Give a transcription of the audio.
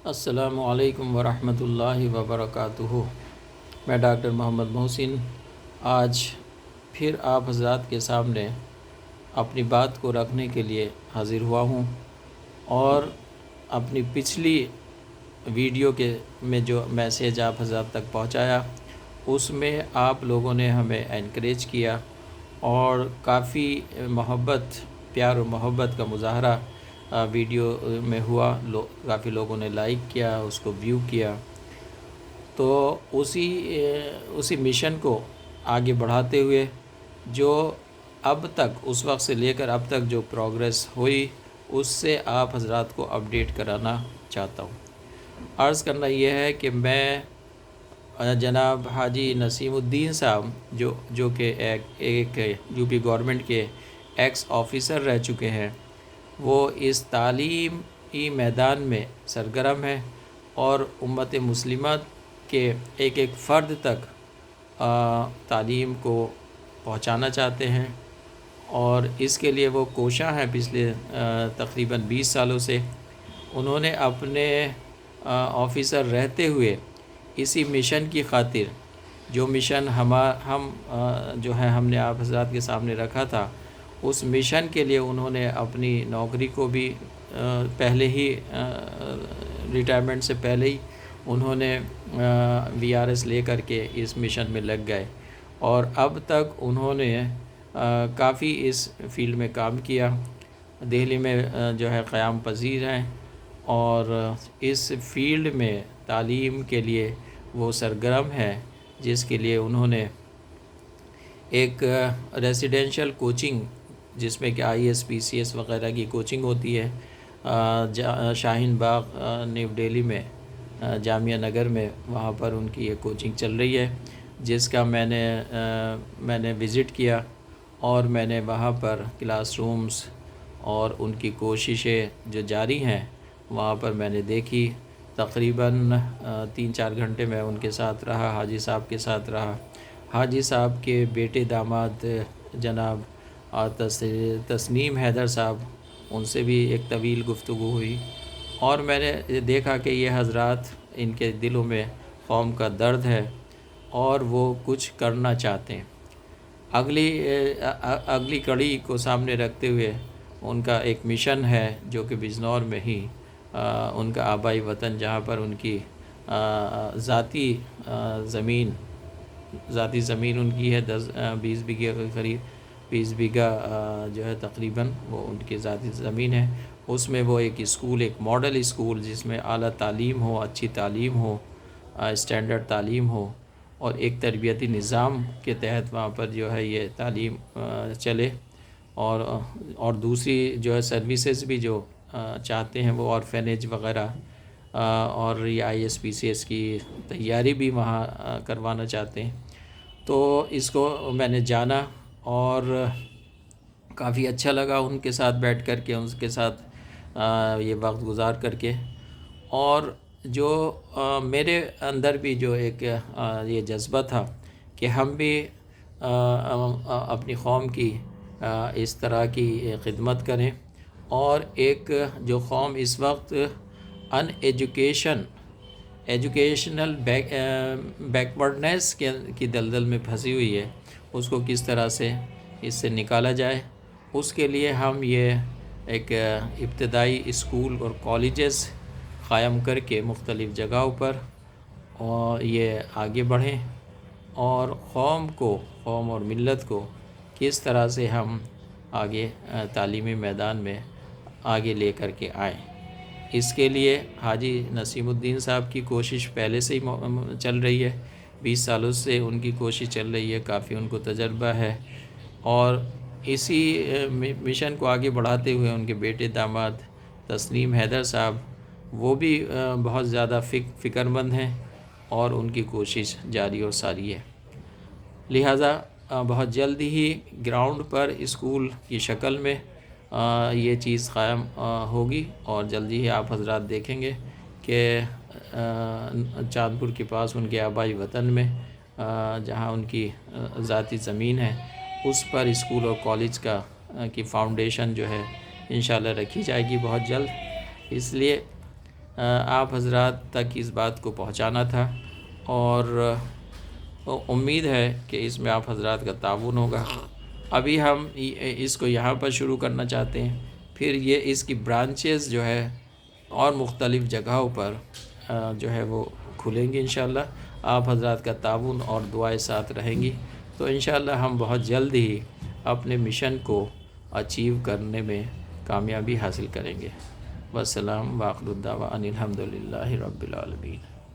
السلام علیکم ورحمۃ اللہ وبرکاتہ۔ میں ڈاکٹر محمد محسن آج پھر آپ حضرات کے سامنے اپنی بات کو رکھنے کے لیے حاضر ہوا ہوں، اور اپنی پچھلی ویڈیو میں جو میسیج آپ حضرات تک پہنچایا اس میں آپ لوگوں نے ہمیں انکریج کیا اور کافی پیار و محبت کا مظاہرہ ویڈیو میں ہوا۔ کافی لوگوں نے لائک کیا، اس کو ویو کیا، تو اسی مشن کو آگے بڑھاتے ہوئے جو اب تک اس وقت سے لے کر اب تک جو پروگریس ہوئی اس سے آپ حضرات کو اپڈیٹ کرانا چاہتا ہوں۔ عرض کرنا یہ ہے کہ میں جناب حاجی نسیم الدین صاحب جو کہ ایک یو پی گورنمنٹ کے ایکس آفیسر رہ چکے ہیں، وہ اس تعلیمی میدان میں سرگرم ہے اور امت مسلمہ کے ایک فرد تک تعلیم کو پہنچانا چاہتے ہیں، اور اس کے لیے وہ کوشاں ہیں۔ پچھلے تقریباً 20 سالوں سے انہوں نے اپنے آفیسر رہتے ہوئے اسی مشن کی خاطر، جو مشن ہم نے آپ حضرات کے سامنے رکھا تھا، اس مشن کے لیے انہوں نے اپنی نوکری کو بھی پہلے ہی ریٹائرمنٹ سے پہلے ہی انہوں نے VRS لے کر کے اس مشن میں لگ گئے، اور اب تک انہوں نے کافی اس فیلڈ میں کام کیا۔ دہلی میں جو ہے قیام پذیر ہیں، اور اس فیلڈ میں تعلیم کے لیے وہ سرگرم ہے، جس کے لیے انہوں نے ایک ریزیڈینشل کوچنگ، جس میں کہ IAS PCS وغیرہ کی کوچنگ ہوتی ہے، شاہین باغ نیو دہلی میں جامعہ نگر میں، وہاں پر ان کی یہ کوچنگ چل رہی ہے، جس کا میں نے وزٹ کیا، اور میں نے وہاں پر کلاس رومز اور ان کی کوششیں جو جاری ہیں وہاں پر میں نے دیکھی۔ تقریباً 3-4 گھنٹے میں ان کے ساتھ رہا، حاجی صاحب کے ساتھ رہا۔ حاجی صاحب کے بیٹے داماد جناب تسنیم حیدر صاحب، ان سے بھی ایک طویل گفتگو ہوئی، اور میں نے دیکھا کہ یہ حضرات، ان کے دلوں میں قوم کا درد ہے اور وہ کچھ کرنا چاہتے ہیں۔ اگلی کڑی کو سامنے رکھتے ہوئے ان کا ایک مشن ہے، جو کہ بجنور میں ہی ان کا آبائی وطن، جہاں پر ان کی ذاتی زمین ان کی ہے 20 بیگھے کے قریب، 20 بیگھہ جو ہے تقریباً وہ ان کی ذاتی زمین ہے۔ اس میں وہ ایک ماڈل اسکول جس میں اعلیٰ تعلیم ہو، اچھی تعلیم ہو، اسٹینڈرڈ تعلیم ہو، اور ایک تربیتی نظام کے تحت وہاں پر جو ہے یہ تعلیم چلے، اور دوسری جو ہے سروسز بھی جو چاہتے ہیں وہ آرفینیج وغیرہ، اور یہ IAS PCS کی تیاری بھی وہاں کروانا چاہتے ہیں۔ تو اس کو میں نے جانا اور کافی اچھا لگا ان کے ساتھ بیٹھ کر کے، ان کے ساتھ یہ وقت گزار کر کے، اور جو میرے اندر بھی جو ایک یہ جذبہ تھا کہ ہم بھی اپنی قوم کی اس طرح کی خدمت کریں، اور ایک جو قوم اس وقت ایجوکیشنل بیکورڈنیس کی دلدل میں پھنسی ہوئی ہے، اس کو کس طرح سے اس سے نکالا جائے، اس کے لیے ہم یہ ایک ابتدائی اسکول اور کالجز قائم کر کے مختلف جگہوں پر اور یہ آگے بڑھیں، اور قوم اور ملت کو کس طرح سے ہم آگے تعلیمی میدان میں آگے لے کر کے آئیں۔ اس کے لیے حاجی نسیم الدین صاحب کی کوشش پہلے سے ہی چل رہی ہے، 20 سالوں سے ان کی کوشش چل رہی ہے، کافی ان کو تجربہ ہے، اور اسی مشن کو آگے بڑھاتے ہوئے ان کے بیٹے داماد تسنیم حیدر صاحب، وہ بھی بہت زیادہ فکر مند ہیں، اور ان کی کوشش جاری اور ساری ہے۔ لہٰذا بہت جلد ہی گراؤنڈ پر اسکول کی شکل میں یہ چیز قائم ہوگی، اور جلدی ہی آپ حضرات دیکھیں گے کہ چاندپور کے پاس ان کے آبائی وطن میں جہاں ان کی ذاتی زمین ہے، اس پر اسکول اور کالج کی فاؤنڈیشن جو ہے انشاءاللہ رکھی جائے گی بہت جلد۔ اس لیے آپ حضرات تک اس بات کو پہنچانا تھا، اور امید ہے کہ اس میں آپ حضرات کا تعاون ہوگا۔ ابھی ہم اس کو یہاں پر شروع کرنا چاہتے ہیں، پھر یہ اس کی برانچز جو ہے اور مختلف جگہوں پر جو ہے وہ کھلیں گی انشاءاللہ۔ آپ حضرات کا تعاون اور دعائیں ساتھ رہیں گی تو انشاءاللہ ہم بہت جلد ہی اپنے مشن کو اچیو کرنے میں کامیابی حاصل کریں گے۔ والسلام وآخر الدعوانا الحمدللہ رب العالمین۔